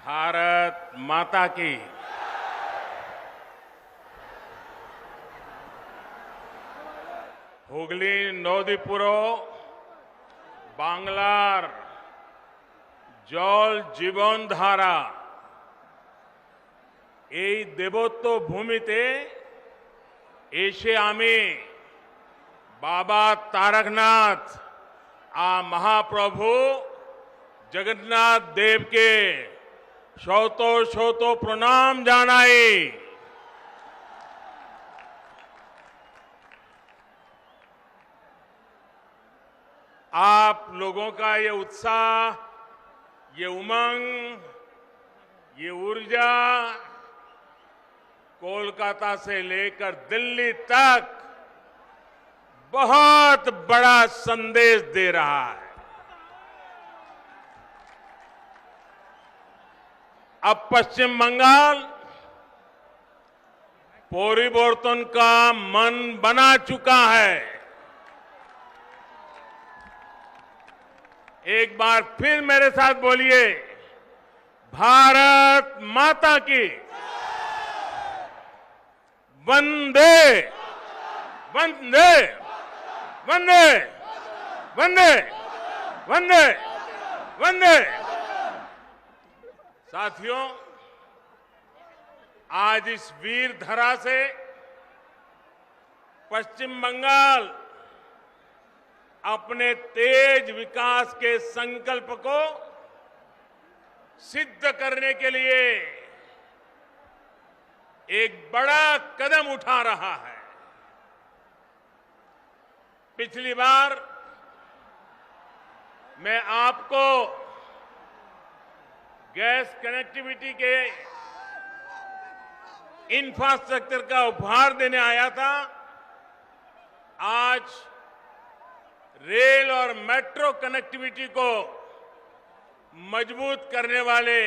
भारत माता की। হুগলি নদীপুরো বাংলার জল জীবন ধারা এই দেবত্ব ভূমিতে এসে আমি বাবা তারকনাথ মহাপ্রভু জগন্নাথ দেবকে শত শত প্রণাম জানাই। आप लोगों का ये उत्साह, ये उमंग, ये ऊर्जा कोलकाता से लेकर दिल्ली तक बहुत बड़ा संदेश दे रहा है। अब पश्चिम बंगाल परिवर्तन का मन बना चुका है। एक बार फिर मेरे साथ बोलिए, भारत माता की वंदे वंदे वंदे वंदे वंदे वंदे। साथियों, आज इस वीर धरा से पश्चिम बंगाल अपने तेज विकास के संकल्प को सिद्ध करने के लिए एक बड़ा कदम उठा रहा है। पिछली बार मैं आपको गैस कनेक्टिविटी के इंफ्रास्ट्रक्चर का उपहार देने आया था। आज रेल और मेट्रो कनेक्टिविटी को मजबूत करने वाले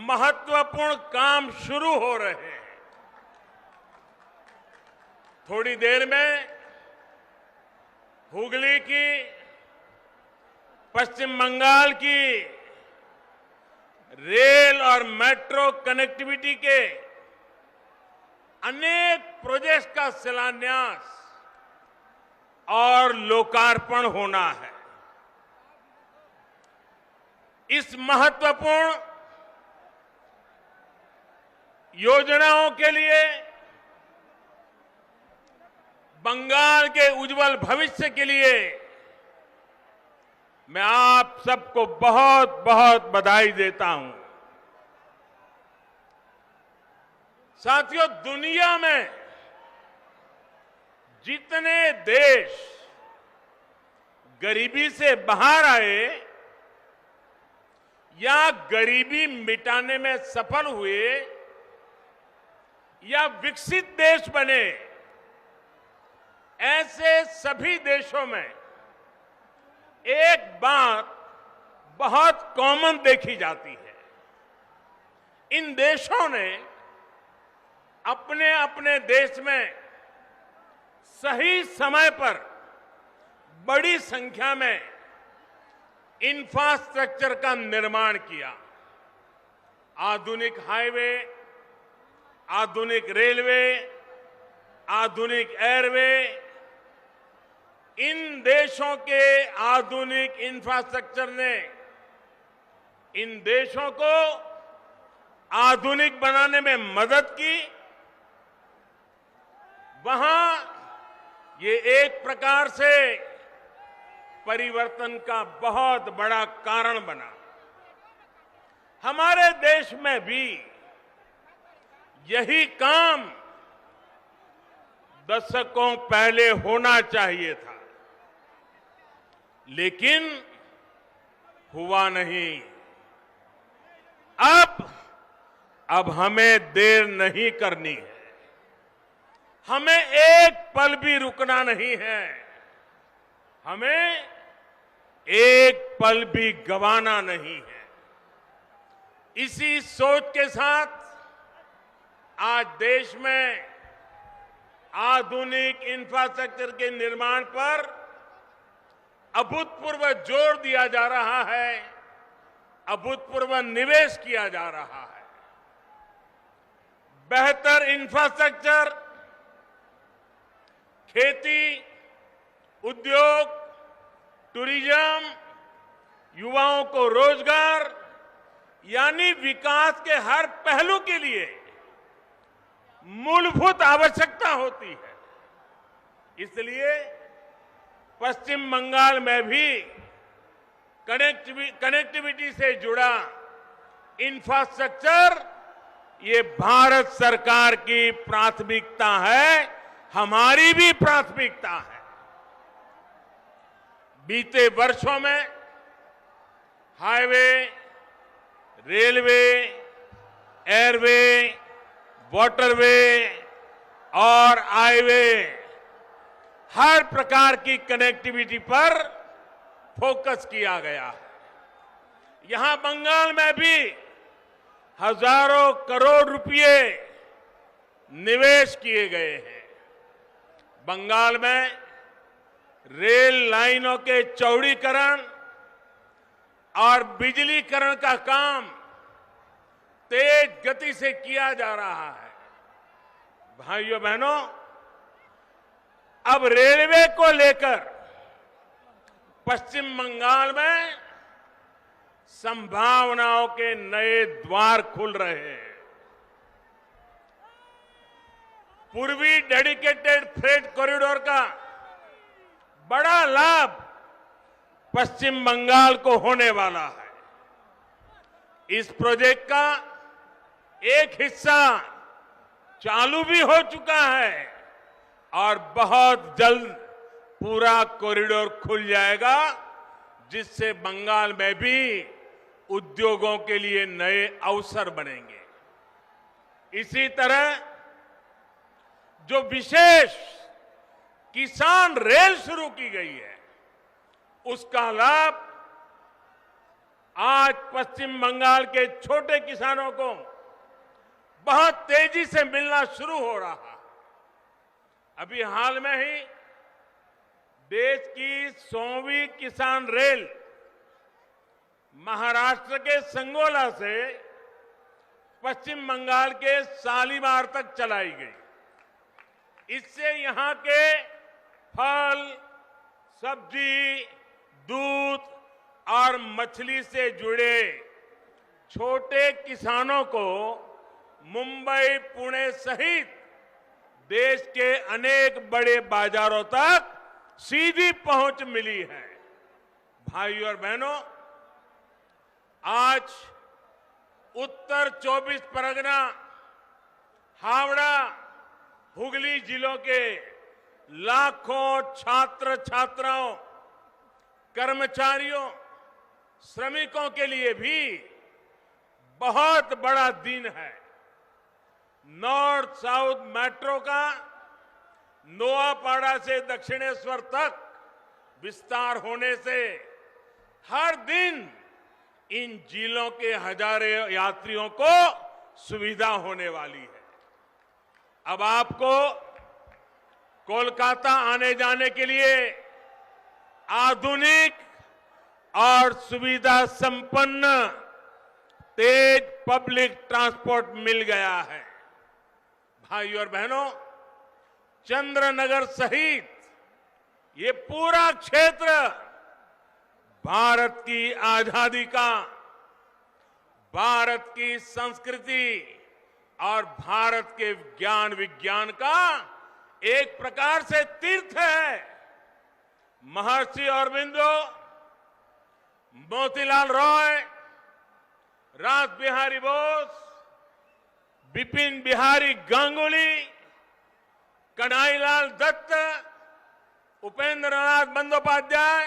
महत्वपूर्ण काम शुरू हो रहे हैं। थोड़ी देर में हुगली की, पश्चिम बंगाल की रेल और मेट्रो कनेक्टिविटी के अनेक प्रोजेक्ट्स का शिलान्यास और लोकार्पण होना है। इस महत्वपूर्ण योजनाओं के लिए, बंगाल के उज्जवल भविष्य के लिए मैं आप सबको बहुत बहुत बधाई देता हूं। साथियों, दुनिया में जितने देश गरीबी से बाहर आए या गरीबी मिटाने में सफल हुए या विकसित देश बने, ऐसे सभी देशों में एक बात बहुत कॉमन देखी जाती है। इन देशों ने अपने अपने देश में सही समय पर बड़ी संख्या में इंफ्रास्ट्रक्चर का निर्माण किया। आधुनिक हाईवे, आधुनिक रेलवे, आधुनिक एयरवे, इन देशों के आधुनिक इंफ्रास्ट्रक्चर ने इन देशों को आधुनिक बनाने में मदद की। वहां ये एक प्रकार से परिवर्तन का बहुत बड़ा कारण बना। हमारे देश में भी यही काम दशकों पहले होना चाहिए था, लेकिन हुआ नहीं। अब हमें देर नहीं करनी है। हमें एक पल भी रुकना नहीं है। हमें एक पल भी गंवाना नहीं है। इसी सोच के साथ आज देश में आधुनिक इंफ्रास्ट्रक्चर के निर्माण पर अभूतपूर्व जोर दिया जा रहा है। अभूतपूर्व निवेश किया जा रहा है। बेहतर इंफ्रास्ट्रक्चर, खेती, उद्योग, टूरिज्म, युवाओं को रोजगार, यानी विकास के हर पहलू के लिए मूलभूत आवश्यकता होती है। इसलिए पश्चिम बंगाल में भी कनेक्टिविटी से जुड़ा इंफ्रास्ट्रक्चर ये भारत सरकार की प्राथमिकता है, हमारी भी प्राथमिकता है। बीते वर्षों में हाईवे, रेलवे, एयरवे, वाटरवे और आईवे, हर प्रकार की कनेक्टिविटी पर फोकस किया गया है। यहां बंगाल में भी हजारों करोड़ रुपए निवेश किए गए हैं। बंगाल में रेल लाइनों के चौड़ीकरण और बिजलीकरण का काम तेज गति से किया जा रहा है। भाइयों बहनों, अब रेलवे को लेकर पश्चिम बंगाल में संभावनाओं के नए द्वार खुल रहे हैं। पूर्वी डेडिकेटेड फ्रेट कॉरिडोर का बड़ा लाभ पश्चिम बंगाल को होने वाला है। इस प्रोजेक्ट का एक हिस्सा चालू भी हो चुका है और बहुत जल्द पूरा कॉरिडोर खुल जाएगा, जिससे बंगाल में भी उद्योगों के लिए नए अवसर बनेंगे। इसी तरह जो विशेष किसान रेल शुरू की गई है, उसका लाभ आज पश्चिम बंगाल के छोटे किसानों को बहुत तेजी से मिलना शुरू हो रहा है। अभी हाल में ही देश की 100वीं किसान रेल महाराष्ट्र के संगोला से पश्चिम बंगाल के शालीमार तक चलाई गई। इससे यहां के फल, सब्जी, दूध और मछली से जुड़े छोटे किसानों को मुंबई, पुणे सहित देश के अनेक बड़े बाजारों तक सीधी पहुंच मिली है। भाइयों और बहनों, आज उत्तर 24 परगना, हावड़ा, हुगली जिलों के लाखों छात्र छात्राओं, कर्मचारियों, श्रमिकों के लिए भी बहुत बड़ा दिन है। नॉर्थ साउथ मेट्रो का नोआपाड़ा से दक्षिणेश्वर तक विस्तार होने से हर दिन इन जिलों के हजारों यात्रियों को सुविधा होने वाली है। अब आपको कोलकाता आने जाने के लिए आधुनिक और सुविधा संपन्न तेज पब्लिक ट्रांसपोर्ट मिल गया है। भाइयों और बहनों, चंद्रनगर सहित ये पूरा क्षेत्र भारत की आजादी का, भारत की संस्कृति और भारत के ज्ञान विज्ञान का एक प्रकार से तीर्थ है। महर्षि अरबिंदो, मोतीलाल रॉय, रास बिहारी बोस, बिपिन बिहारी गांगुली, कन्हैयालाल दत्त, उपेंद्रनाथ बंदोपाध्याय,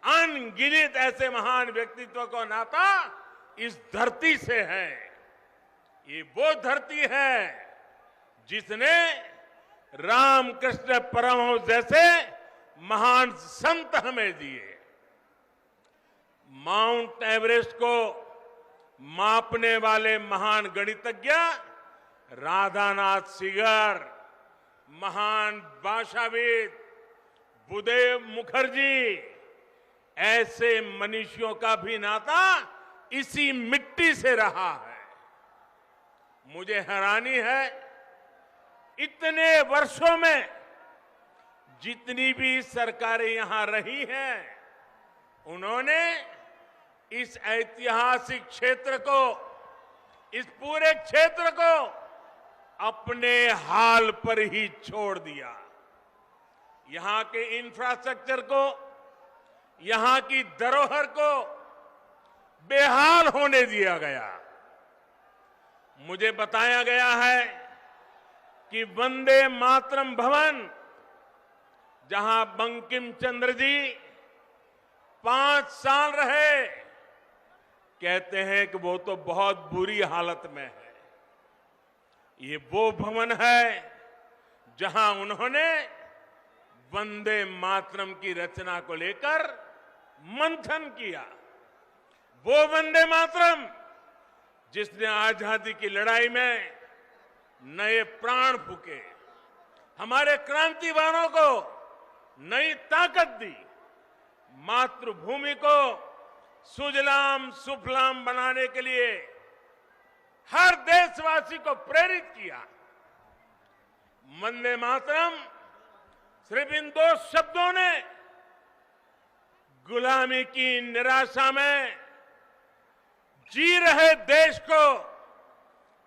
अनगिनत ऐसे महान व्यक्तित्व का नाता इस धरती से है। ये वो धरती है जिसने रामकृष्ण परमहंस जैसे महान संत हमें दिए। माउंट एवरेस्ट को मापने वाले महान गणितज्ञ राधानाथ सिगर, महान भाषाविद भूदेव मुखर्जी, ऐसे मनुष्यों का भी नाता इसी मिट्टी से रहा है। मुझे हैरानी है, इतने वर्षों में जितनी भी सरकारें यहां रही हैं, उन्होंने इस ऐतिहासिक क्षेत्र को, इस पूरे क्षेत्र को अपने हाल पर ही छोड़ दिया। यहां के इंफ्रास्ट्रक्चर को, यहां की धरोहर को बेहाल होने दिया गया। मुझे बताया गया है कि वंदे मातरम भवन, जहां बंकिम चंद्र जी 5 साल रहे, कहते हैं कि वो तो बहुत बुरी हालत में है। ये वो भवन है जहां उन्होंने वंदे मातरम की रचना को लेकर मंथन किया। वो वंदे मातरम जिसने आजादी की लड़ाई में नए प्राण फूके, हमारे क्रांतिवानों को नई ताकत दी, मातृभूमि को सुजलाम सुफलाम बनाने के लिए हर देशवासी को प्रेरित किया। वंदे मातरम सिर्फ इन 2 शब्दों ने गुलामी की निराशा में जी रहे देश को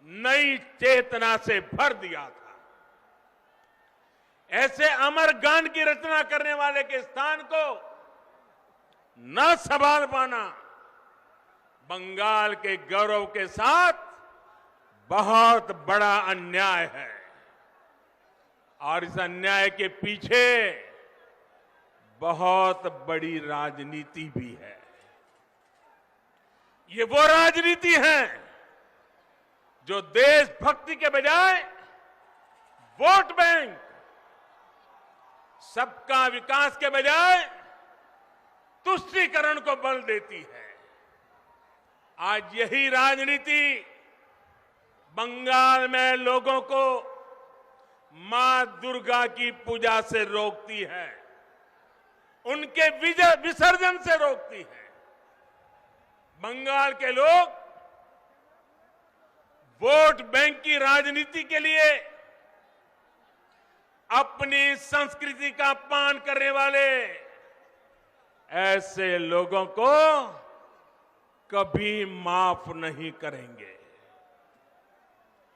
नई चेतना से भर दिया था। ऐसे अमर गान की रचना करने वाले के स्थान को न संभाल पाना बंगाल के गौरव के साथ बहुत बड़ा अन्याय है। और इस अन्याय के पीछे बहुत बड़ी राजनीति भी है। ये वो राजनीति है जो देशभक्ति के बजाय वोट बैंक, सबका विकास के बजाय तुष्टीकरण को बल देती है। आज यही राजनीति बंगाल में लोगों को मां दुर्गा की पूजा से रोकती है, उनके विसर्जन से रोकती है। बंगाल के लोग वोट बैंक की राजनीति के लिए अपनी संस्कृति का अपमान करने वाले ऐसे लोगों को कभी माफ नहीं करेंगे।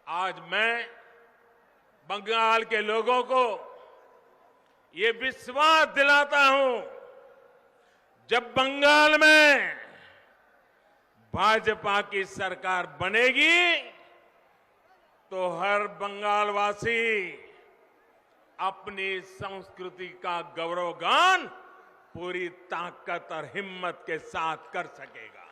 आज मैं बंगाल के लोगों को ये विश्वास दिलाता हूं, जब बंगाल में भाजपा की सरकार बनेगी तो हर बंगालवासी अपनी संस्कृति का गौरवगान पूरी ताकत और हिम्मत के साथ कर सकेगा।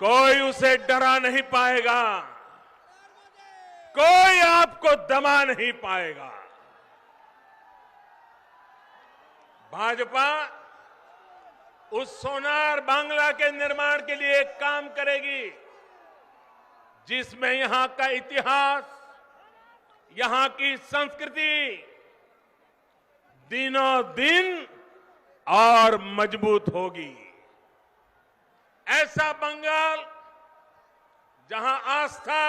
कोई उसे डरा नहीं पाएगा, कोई आपको दबा नहीं पाएगा। भाजपा उस सोनार बांग्ला के निर्माण के लिए एक काम करेगी जिसमें यहां का इतिहास, यहां की संस्कृति दिनों दिन और मजबूत होगी। ऐसा बंगाल जहां आस्था,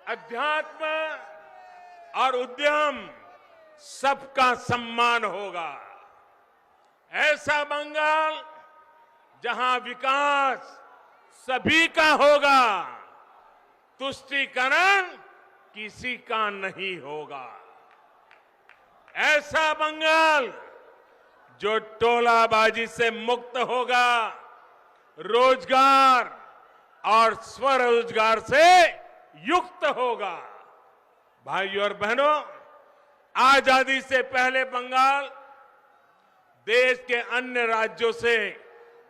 अध्यात्म और उद्यम सबका सम्मान होगा। ऐसा बंगाल जहां विकास सभी का होगा, तुष्टीकरण किसी का नहीं होगा। ऐसा बंगाल जो टोलाबाजी से मुक्त होगा, रोजगार और स्वरोजगार से युक्त होगा। भाइयों और बहनों, आजादी से पहले बंगाल देश के अन्य राज्यों से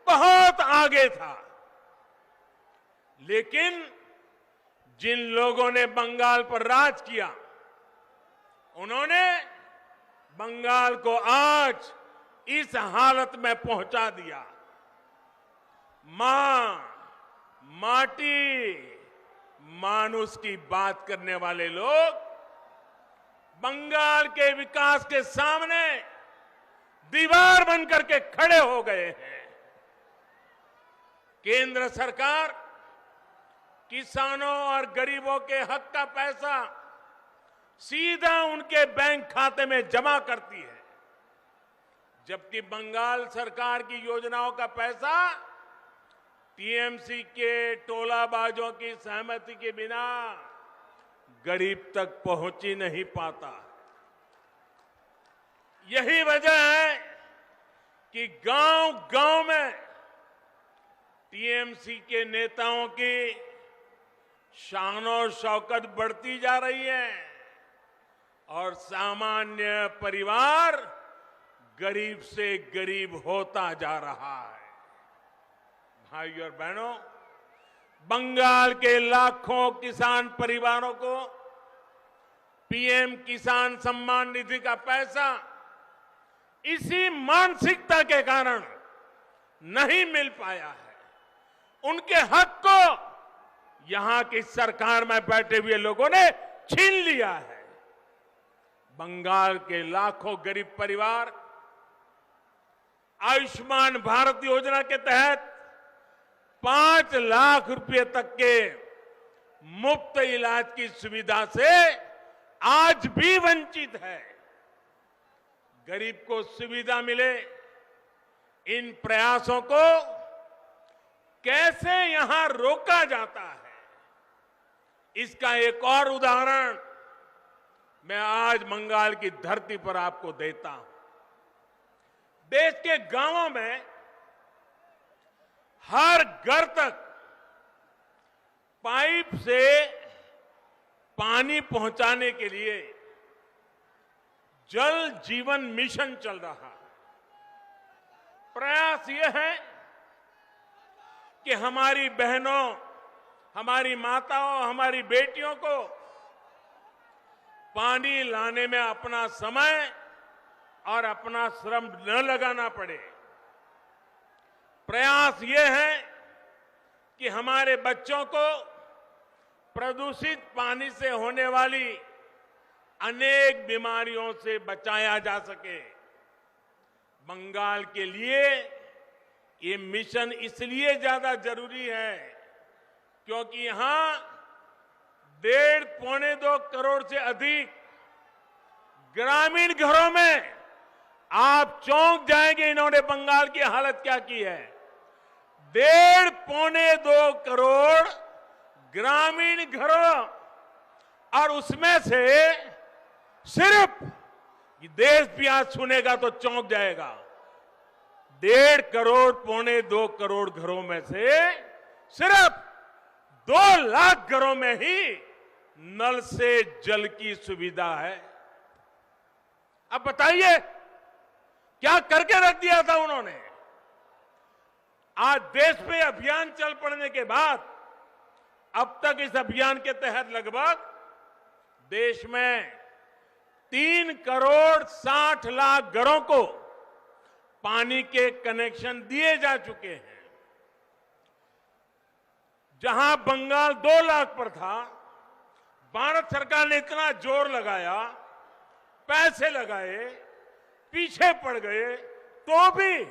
बहुत आगे था, लेकिन जिन लोगों ने बंगाल पर राज किया, उन्होंने बंगाल को आज इस हालत में पहुंचा दिया। मां, माटी, मानुष की बात करने वाले लोग बंगाल के विकास के सामने दीवार बनकर के खड़े हो गए हैं। केंद्र सरकार किसानों और गरीबों के हक का पैसा सीधा उनके बैंक खाते में जमा करती है, जबकि बंगाल सरकार की योजनाओं का पैसा टीएमसी के टोलाबाजों की सहमति के बिना गरीब तक पहुंच ही नहीं पाता। यही वजह है कि गांव-गांव में टीएमसी के नेताओं की शान और शौकत बढ़ती जा रही है और सामान्य परिवार गरीब से गरीब होता जा रहा है। भाइयों और बहनों, बंगाल के लाखों किसान परिवारों को पीएम किसान सम्मान निधि का पैसा इसी मानसिकता के कारण नहीं मिल पाया है। उनके हक को यहां की सरकार में बैठे हुए लोगों ने छीन लिया है। बंगाल के लाखों गरीब परिवार आयुष्मान भारत योजना के तहत 5 लाख रुपए तक के मुफ्त इलाज की सुविधा से आज भी वंचित है। गरीब को सुविधा मिले, इन प्रयासों को कैसे यहां रोका जाता है, इसका एक और उदाहरण मैं आज बंगाल की धरती पर आपको देता हूं। देश के गांवों में हर घर तक पाइप से पानी पहुंचाने के लिए जल जीवन मिशन चल रहा है। प्रयास यह है कि हमारी बहनों, हमारी माताओं, हमारी बेटियों को पानी लाने में अपना समय और अपना श्रम न लगाना पड़े। प्रयास ये है कि हमारे बच्चों को प्रदूषित पानी से होने वाली अनेक बीमारियों से बचाया जा सके। बंगाल के लिए ये मिशन इसलिए ज्यादा जरूरी है क्योंकि यहां 1.5-2 करोड़ से अधिक ग्रामीण घरों में आप चौंक जाएंगे इन्होंने बंगाल की हालत क्या की है। 1.5-2 करोड़ ग्रामीण घरों और उसमें से सिर्फ देश भी आज सुनेगा तो चौंक जाएगा। 1.5 करोड़ 1.25-2 करोड़ घरों में से सिर्फ 2 लाख घरों में ही नल से जल की सुविधा है। अब बताइए क्या करके रख दिया था उन्होंने। आज देश में अभियान चल पड़ने के बाद अब तक इस अभियान के तहत लगभग देश में 3 करोड़ 60 लाख घरों को पानी के कनेक्शन दिए जा चुके हैं। जहां बंगाल 2 लाख पर था, भारत सरकार ने इतना जोर लगाया, पैसे लगाए, पीछे पड़ गए, तो भी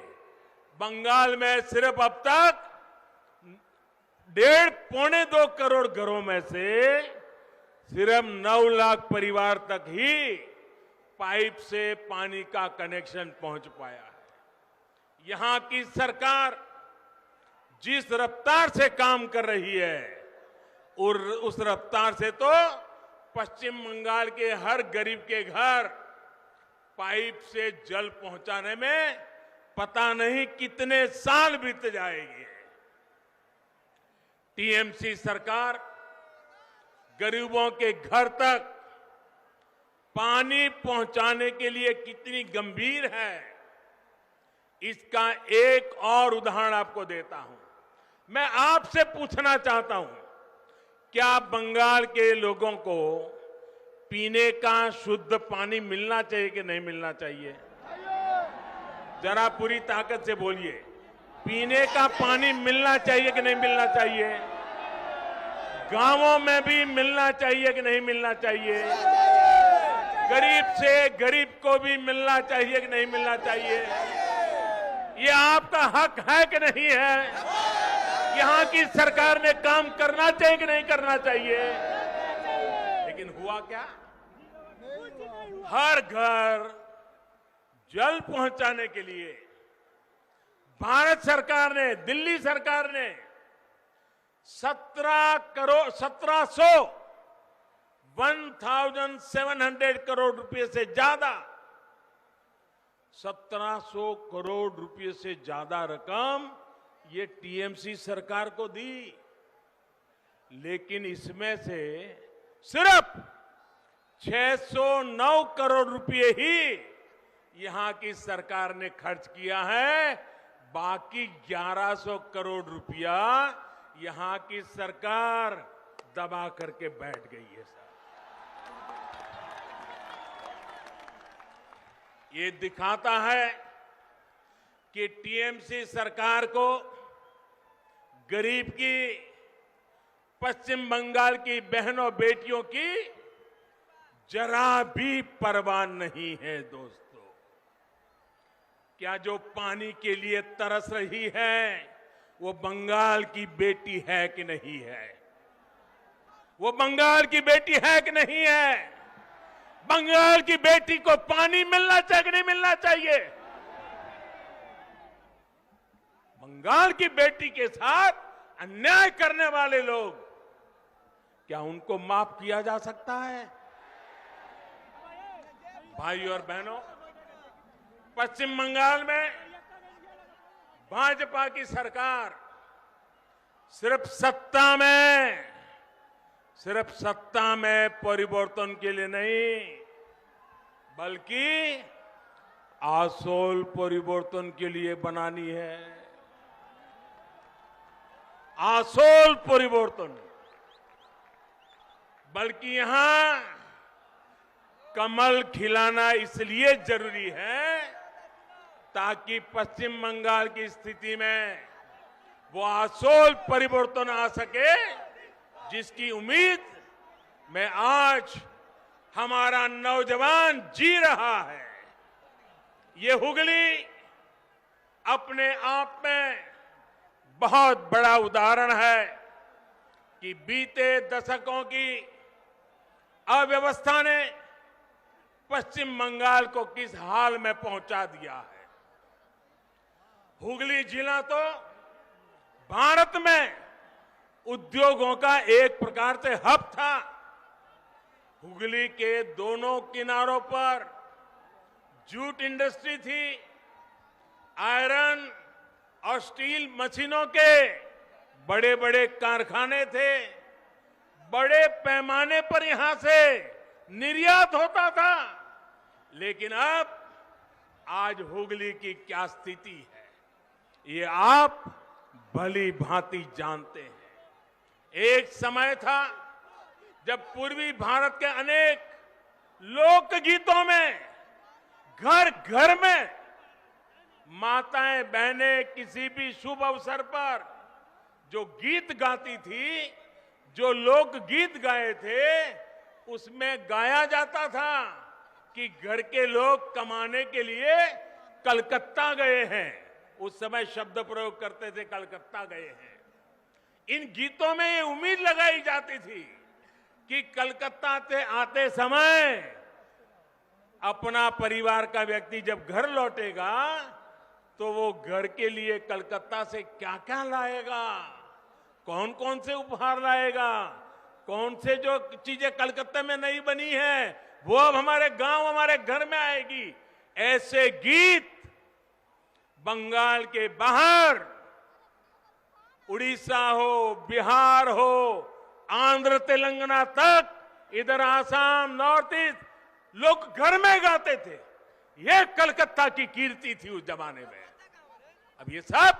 बंगाल में सिर्फ अब तक 1.5-2 करोड़ घरों में से सिर्फ 9 लाख परिवार तक ही पाइप से पानी का कनेक्शन पहुंच पाया है। यहां की सरकार जिस रफ्तार से काम कर रही है और उस रफ्तार से तो पश्चिम बंगाल के हर गरीब के घर पाइप से जल पहुंचाने में पता नहीं कितने साल बीत जाएंगे। टीएमसी सरकार गरीबों के घर तक पानी पहुंचाने के लिए कितनी गंभीर है, इसका एक और उदाहरण आपको देता हूं। मैं आपसे पूछना चाहता हूं, क्या बंगाल के लोगों को पीने का शुद्ध पानी मिलना चाहिए कि नहीं मिलना चाहिए? जरा पूरी ताकत से बोलिए, पीने का पानी मिलना चाहिए कि नहीं मिलना चाहिए? गांवों में भी मिलना चाहिए कि नहीं मिलना चाहिए? गरीब से गरीब को भी मिलना चाहिए कि नहीं मिलना चाहिए? ये आपका हक है कि नहीं है? यहां की सरकार ने काम करना चाहिए कि नहीं करना चाहिए? लेकिन हुआ क्या? हर घर जल पहुंचाने के लिए भारत सरकार ने, दिल्ली सरकार ने 1700 करोड़ रुपए से ज्यादा 1700 करोड़ रुपए से ज्यादा रकम ये टीएमसी सरकार को दी। लेकिन इसमें से सिर्फ 609 करोड़ रुपए ही यहां की सरकार ने खर्च किया है। बाकी 1100 करोड़ रुपया यहां की सरकार दबा करके बैठ गई है। सर, ये दिखाता है कि टीएमसी सरकार को गरीब की, पश्चिम बंगाल की बहनों बेटियों की जरा भी परवाह नहीं है। दोस्तों, क्या जो पानी के लिए तरस रही है वो बंगाल की बेटी है कि नहीं है? वो बंगाल की बेटी है कि नहीं है? बंगाल की बेटी को पानी मिलना चाहिए कि नहीं मिलना चाहिए? बंगाल की बेटी के साथ अन्याय करने वाले लोग, क्या उनको माफ किया जा सकता है? भाइयों और बहनों, पश्चिम बंगाल में भाजपा की सरकार सिर्फ सत्ता में परिवर्तन के लिए नहीं, बल्कि आसोल परिवर्तन के लिए बनानी है। आसोल परिवर्तन, बल्कि यहां कमल खिलाना इसलिए जरूरी है ताकि पश्चिम बंगाल की स्थिति में वो आसोल परिवर्तन आ सके जिसकी उम्मीद में आज हमारा नौजवान जी रहा है। ये हुगली अपने आप में बहुत बड़ा उदाहरण है कि बीते दशकों की अव्यवस्था ने पश्चिम बंगाल को किस हाल में पहुंचा दिया है। हुगली जिला तो भारत में उद्योगों का एक प्रकार से हब था। हुगली के दोनों किनारों पर जूट इंडस्ट्री थी, आयरन और स्टील मशीनों के बड़े बड़े कारखाने थे, बड़े पैमाने पर यहां से निर्यात होता था। लेकिन अब आज हुगली की क्या स्थिति है ये आप भली भांति जानते हैं। एक समय था जब पूर्वी भारत के अनेक लोकगीतों में घर घर में माताएं बहनें किसी भी शुभ अवसर पर जो गीत गाती थी, जो लोकगीत गाए थे, उसमें गाया जाता था कि घर के लोग कमाने के लिए कलकत्ता गए हैं। उस समय शब्द प्रयोग करते थे, कलकत्ता गए हैं। इन गीतों में ये उम्मीद लगाई जाती थी कि कलकत्ता से आते समय अपना परिवार का व्यक्ति जब घर लौटेगा तो वो घर के लिए कलकत्ता से क्या क्या लाएगा, कौन कौन से उपहार लाएगा, कौन से जो चीजें कलकत्ता में नहीं बनी है वो अब हमारे गांव, हमारे घर में आएगी। ऐसे गीत बंगाल के बाहर, उड़ीसा हो, बिहार हो, आंध्र तेलंगाना तक, इधर आसाम, नॉर्थ ईस्ट, लोग घर में गाते थे। ये कलकत्ता की कीर्ति थी उस जमाने में। अब ये सब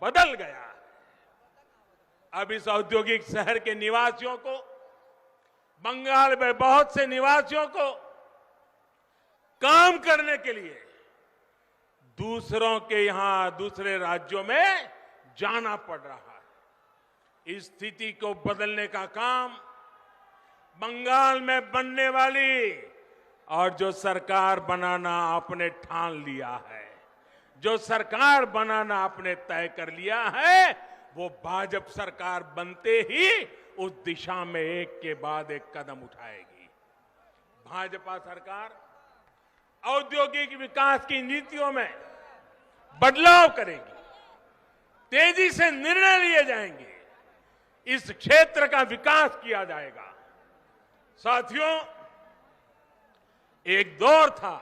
बदल गया। अब इस औद्योगिक शहर के निवासियों को, बंगाल में बहुत से निवासियों को काम करने के लिए दूसरों के यहां, दूसरे राज्यों में जाना पड़ रहा है। इस स्थिति को बदलने का काम बंगाल में बनने वाली और जो सरकार बनाना आपने ठान लिया है, जो सरकार बनाना आपने तय कर लिया है, वो भाजपा सरकार बनते ही उस दिशा में एक के बाद एक कदम उठाएगी। भाजपा सरकार औद्योगिक विकास की नीतियों में बदलाव करेगी, तेजी से निर्णय लिए जाएंगे, इस क्षेत्र का विकास किया जाएगा। साथियों, एक दौर था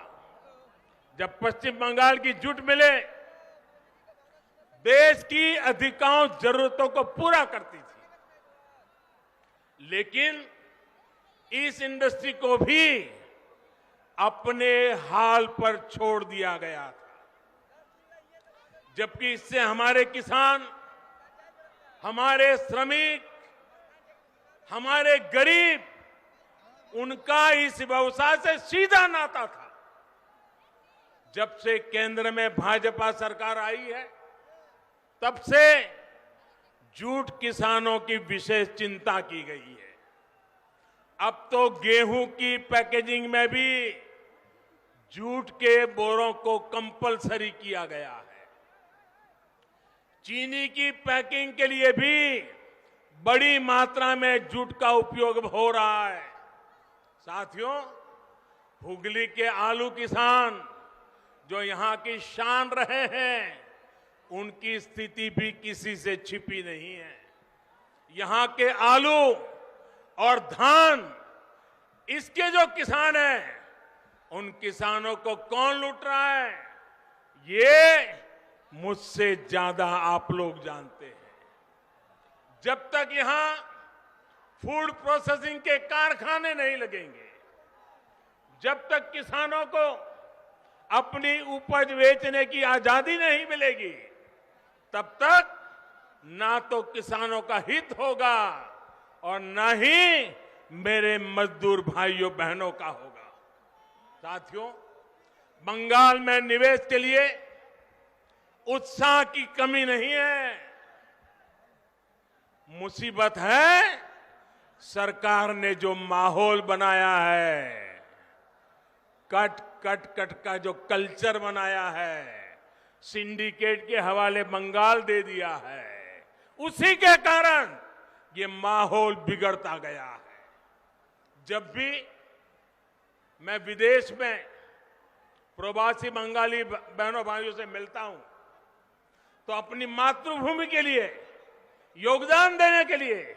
जब पश्चिम बंगाल की जूट मिलें देश की अधिकांश जरूरतों को पूरा करती थी, लेकिन इस इंडस्ट्री को भी अपने हाल पर छोड़ दिया गया था। जबकि इससे हमारे किसान, हमारे श्रमिक, हमारे गरीब, उनका इस व्यवसाय से सीधा नाता था। जब से केंद्र में भाजपा सरकार आई है, तब से जूट किसानों की विशेष चिंता की गई है। अब तो गेहूं की पैकेजिंग में भी जूट के बोरों को कंपलसरी किया गया है। चीनी की पैकिंग के लिए भी बड़ी मात्रा में जूट का उपयोग हो रहा है। साथियों, हुगली के आलू किसान जो यहां की शान रहे हैं, उनकी स्थिति भी किसी से छिपी नहीं है। यहां के आलू और धान, इसके जो किसान हैं, उन किसानों को कौन लूट रहा है, ये मुझसे ज्यादा आप लोग जानते हैं। जब तक यहां फूड प्रोसेसिंग के कारखाने नहीं लगेंगे, जब तक किसानों को अपनी उपज बेचने की आजादी नहीं मिलेगी, तब तक ना तो किसानों का हित होगा और ना ही मेरे मजदूर भाइयों बहनों का होगा। साथियों, बंगाल में निवेश के लिए उत्साह की कमी नहीं है। मुसीबत है सरकार ने जो माहौल बनाया है, कट कट कट का जो कल्चर बनाया है, सिंडिकेट के हवाले बंगाल दे दिया है, उसी के कारण ये माहौल बिगड़ता गया है। जब भी मैं विदेश में प्रवासी बंगाली बहनों भाइयों से मिलता हूं, तो अपनी मातृभूमि के लिए योगदान देने के लिए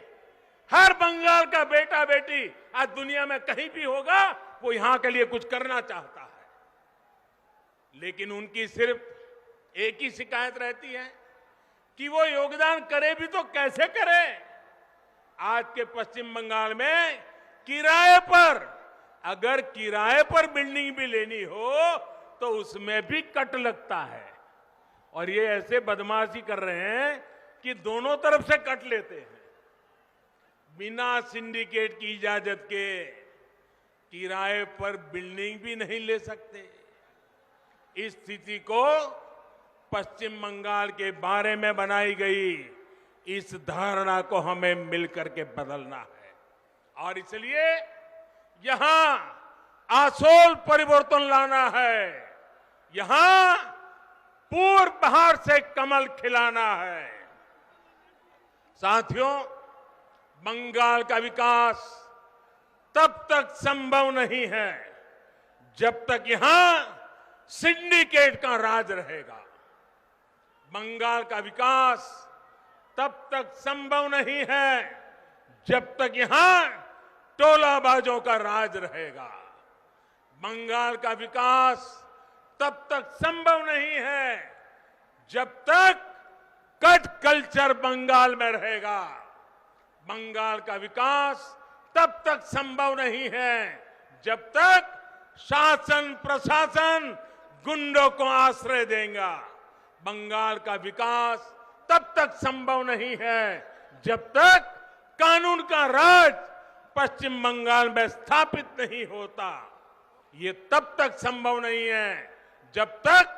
हर बंगाल का बेटा बेटी आज दुनिया में कहीं भी होगा, वो यहां के लिए कुछ करना चाहता है। लेकिन उनकी सिर्फ एक ही शिकायत रहती है कि वो योगदान करे भी तो कैसे करे। आज के पश्चिम बंगाल में किराए पर, अगर किराए पर बिल्डिंग भी लेनी हो तो उसमें भी कट लगता है। और ये ऐसे बदमाशी कर रहे हैं कि दोनों तरफ से कट लेते हैं। बिना सिंडिकेट की इजाजत के किराए पर बिल्डिंग भी नहीं ले सकते। इस स्थिति को पश्चिम बंगाल के बारे में बनाई गई इस धारणा को हमें मिलकर के बदलना है। और इसलिए यहां आसोल परिवर्तन लाना है, यहां पूर्व बहार से कमल खिलाना है। साथियों, बंगाल का विकास तब तक संभव नहीं है जब तक यहां सिंडिकेट का राज रहेगा। बंगाल का विकास तब तक संभव नहीं है जब तक यहां टोलाबाजों का राज रहेगा। बंगाल का विकास तब तक संभव नहीं है जब तक कट कल्चर बंगाल में रहेगा। बंगाल का विकास तब तक संभव नहीं है जब तक शासन प्रशासन गुंडों को आश्रय देगा। बंगाल का विकास तब तक संभव नहीं है जब तक कानून का राज पश्चिम बंगाल में स्थापित नहीं होता। ये तब तक संभव नहीं है जब तक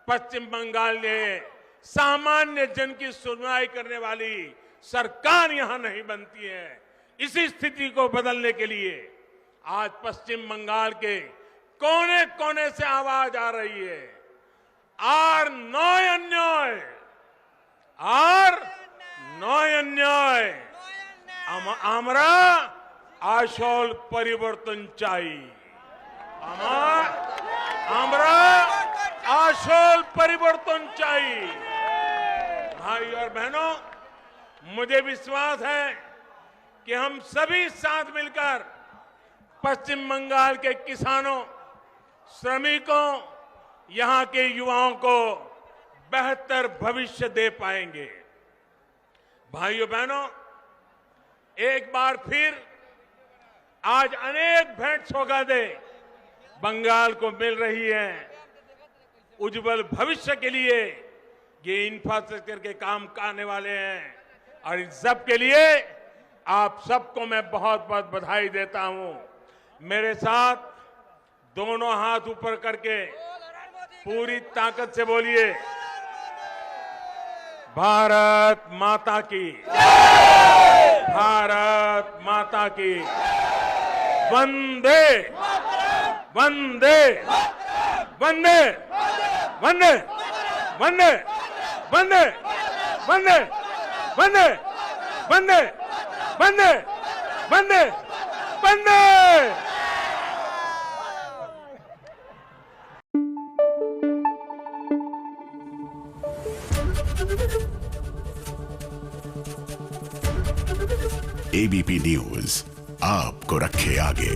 पश्चिम बंगाल में सामान्य जन की सुनवाई करने वाली सरकार यहां नहीं बनती है। इसी स्थिति को बदलने के लिए आज पश्चिम बंगाल के कोने कोने से आवाज आ रही है, আর নয় অন্যায়, আর নয় অন্যায়, আমরা আসল পরিবর্তন চাই, আমরা আসল পরিবর্তन चाहिए। भाई और बहनों, मुझे विश्वास है कि हम सभी साथ मिलकर पश्चिम बंगाल के किसानों, श्रमिकों, यहां के युवाओं को बेहतर भविष्य दे पाएंगे। भाइयों बहनों, एक बार फिर आज अनेक भेंट सौगातें बंगाल को मिल रही है। उज्जवल भविष्य के लिए ये इंफ्रास्ट्रक्चर के काम आने वाले हैं और इन सब के लिए आप सबको मैं बहुत बहुत बधाई देता हूं। मेरे साथ दोनों हाथ ऊपर करके पूरी ताकत से बोलिए, भारत माता की, भारत माता की, वंदे वंदे वंदे वंदे वंदे वंदे वंदे वंदे वंदे वंदे वंदे वंदे। एबीपी न्यूज आपको रखे आगे।